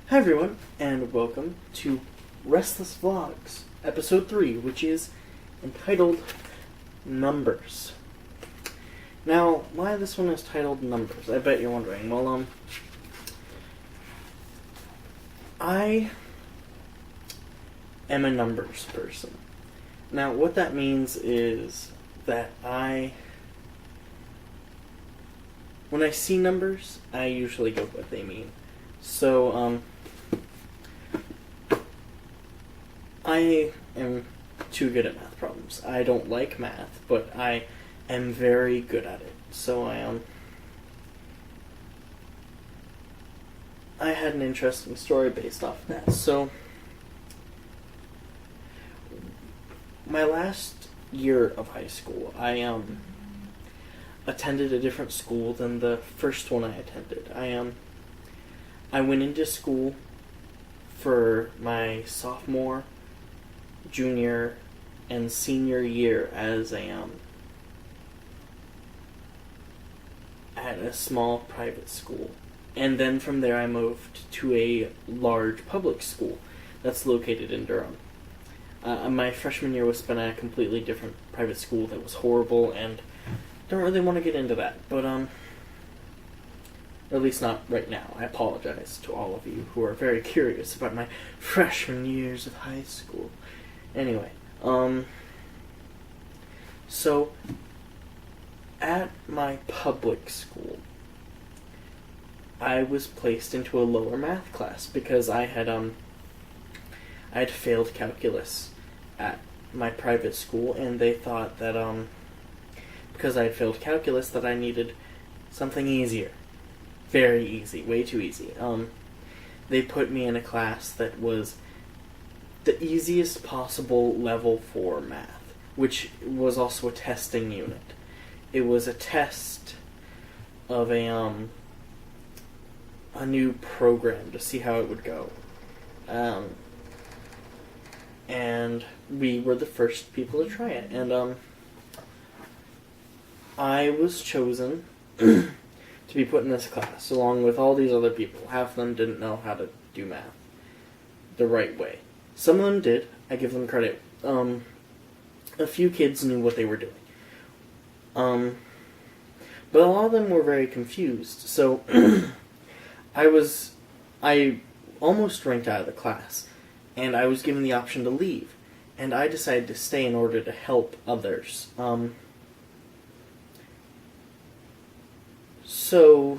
Hi everyone, and welcome to Restless Vlogs, episode 3, which is entitled Numbers. Now, why this one is titled Numbers? I bet you're wondering. Well, I am a numbers person. Now, what that means is that when I see numbers, I usually go with what they mean. So, I am too good at math problems. I don't like math, but I am very good at it. So I had an interesting story based off of that. So, my last year of high school, I attended a different school than the first one I attended. I went into school for my sophomore, junior, and senior year as at a small private school. And then from there I moved to a large public school that's located in Durham. My freshman year was spent at a completely different private school that was horrible, and don't really want to get into that, but at least not right now. I apologize to all of you who are very curious about my freshman years of high school. Anyway, so at my public school, I was placed into a lower math class because I had failed calculus at my private school, and they thought that because I had failed calculus that I needed something easier. Very easy, way too easy. They put me in a class that was the easiest possible level for math, which was also a testing unit. It was a test of a new program to see how it would go. And we were the first people to try it. And I was chosen to be put in this class, along with all these other people. Half of them didn't know how to do math the right way. Some of them did. I give them credit. A few kids knew what they were doing. But a lot of them were very confused. So I almost ranked out of the class, and I was given the option to leave. And I decided to stay in order to help others. So,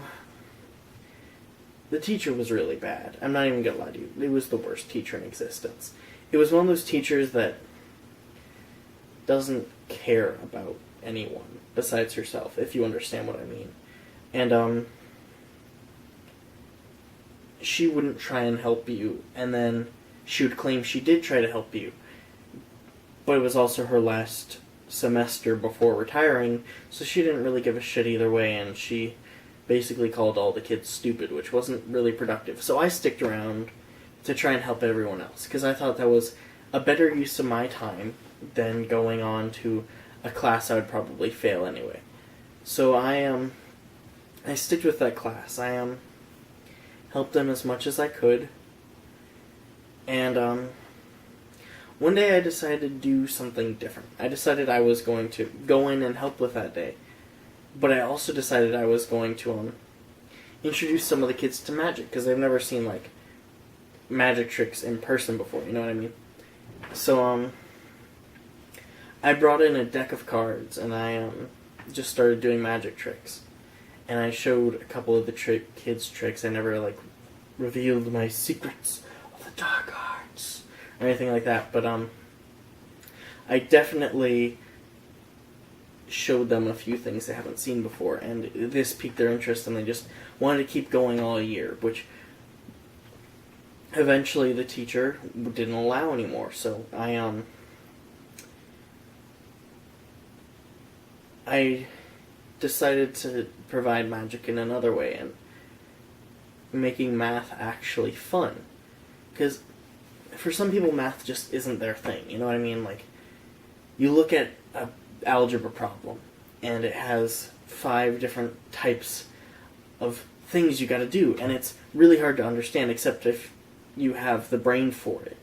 the teacher was really bad. I'm not even gonna lie to you. It was the worst teacher in existence. It was one of those teachers that doesn't care about anyone besides herself, if you understand what I mean. And, she wouldn't try and help you, and then she would claim she did try to help you. But it was also her last semester before retiring, so she didn't really give a shit either way, and she basically called all the kids stupid, which wasn't really productive. So I sticked around to try and help everyone else, because I thought that was a better use of my time than going on to a class I would probably fail anyway. So I sticked with that class. I helped them as much as I could, and one day I decided to do something different. I decided I was going to go in and help with that day. But I also decided I was going to introduce some of the kids to magic, because they've never seen, like, magic tricks in person before, you know what I mean? So, I brought in a deck of cards, and I just started doing magic tricks. And I showed a couple of the kids' tricks. I never, like, revealed my secrets of the dark arts or anything like that, but I definitely showed them a few things they haven't seen before, and this piqued their interest, and they just wanted to keep going all year, which eventually the teacher didn't allow anymore. So I decided to provide magic in another way, and making math actually fun, because for some people math just isn't their thing, you know what I mean? Like, you look at a algebra problem, and it has 5 different types of things you gotta do, and it's really hard to understand, except if you have the brain for it.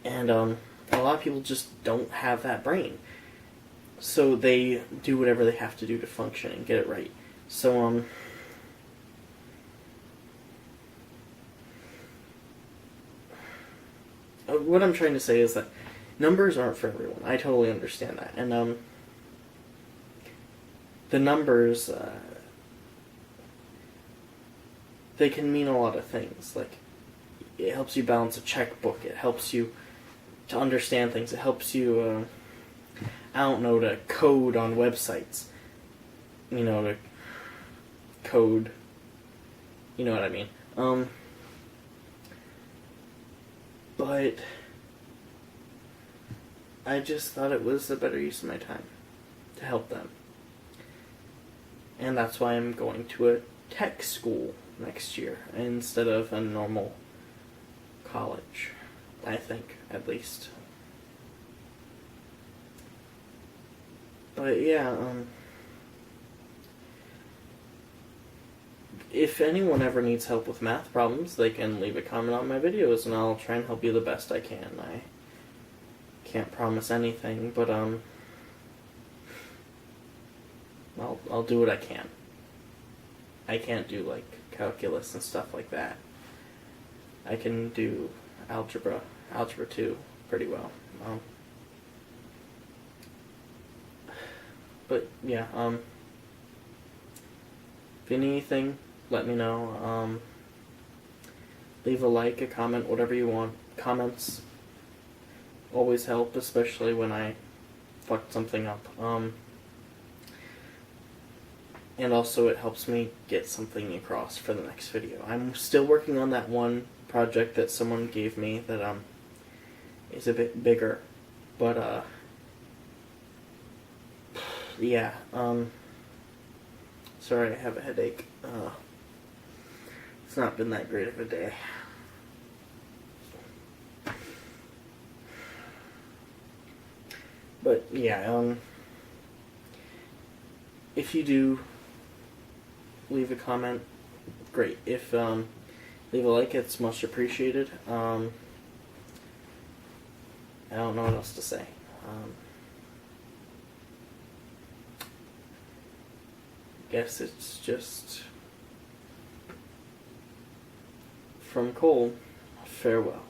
And a lot of people just don't have that brain. So they do whatever they have to do to function and get it right. So, what I'm trying to say is that numbers aren't for everyone. I totally understand that. And, the numbers, they can mean a lot of things. Like, it helps you balance a checkbook. It helps you to understand things. It helps you, I don't know, to code on websites. You know, to code. You know what I mean. But I just thought it was a better use of my time to help them. And that's why I'm going to a tech school next year instead of a normal college. I think, at least. But yeah, if anyone ever needs help with math problems, they can leave a comment on my videos and I'll try and help you the best I can. I can't promise anything, but I'll do what I can. I can't do like calculus and stuff like that. I can do algebra 2 pretty well. But yeah, if you need anything, let me know. Leave a like, a comment, whatever you want. Comments always help, especially when I fucked something up. And also it helps me get something across for the next video. I'm still working on that one project that someone gave me that is a bit bigger. But yeah, sorry I have a headache. It's not been that great of a day. But yeah, if you do leave a comment, great. If leave a like, it's much appreciated. I don't know what else to say. Guess it's just from Cole, farewell.